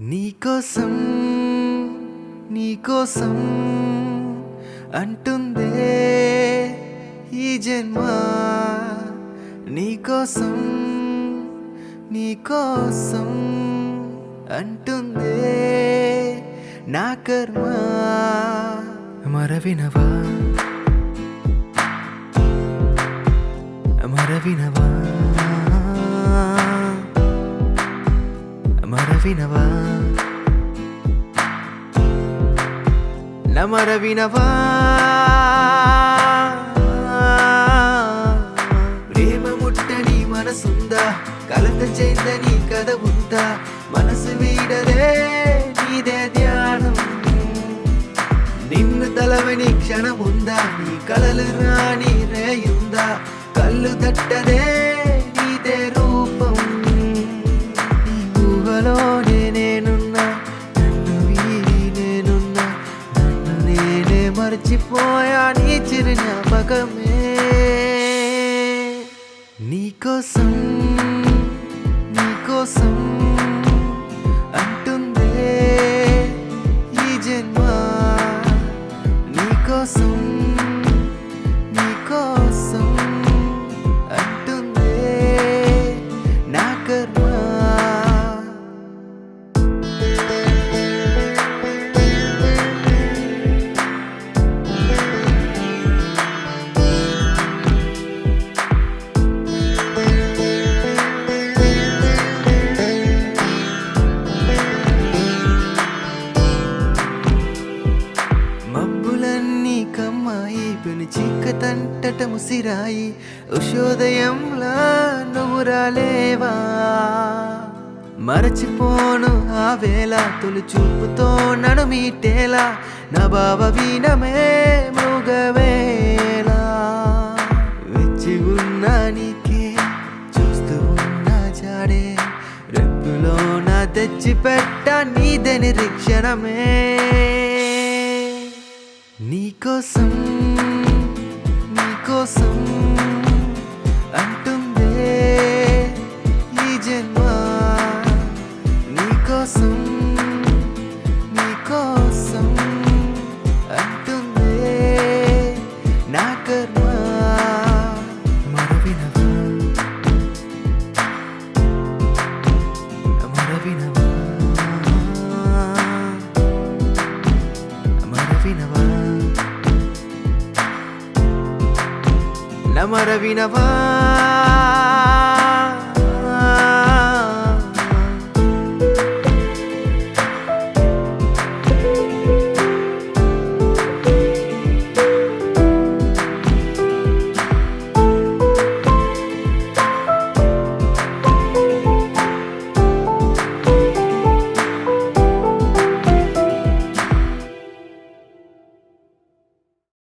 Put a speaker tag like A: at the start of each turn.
A: నీకోసం నీకోసం అంటుందే ఈ జన్మ నీకోసం నీకోసం అంటుందే నా కర్మ మరవినవా మరవినవా మరవినవా మరవినవా ప్రేమ ముట్టని మనసుందా కలత చెందని కథ ఉందా మనసు వీడదే నీదే ధ్యానం నిన్ను తలవని క్షణం ఉందా నీ కలలు రాని రేయుందా కళ్ళు తట్టదే నీదే రూపం నీ ఊహలోనే నేనున్నా నన్ను వీడి నేనున్నా నన్ను నేనే మర్చిపోయా నీ చిరు జ్ఞాపకమే నీకోసం నీకోసం అంటుందే ఈ జన్మ నీకోసం నీకోసం అంటుందే నా కర్మ మబ్బులన్నీ కమ్మాయి పెను చీకటంటట ముసిరాయి ఉషోదయంలా నువ్వు రాలేవా మరచిపోను ఆ వేళ తొలి చూపుతో నన్ను మీటేలా నా భావ వీణమే మృగవేళ వెచ్చి ఉన్నా నీకే చూస్తూ ఉన్నా జాడే రెప్పులో నా తెచ్చి పెట్ట నీదే నిరీక్షణమే నీకోసం నీకోసం అంటుందే ఈ జన్మ నీకోసం నీకోసం అంటుందే నా కర్మ మరవినవా మరవినవా మరవినవా మరవినవా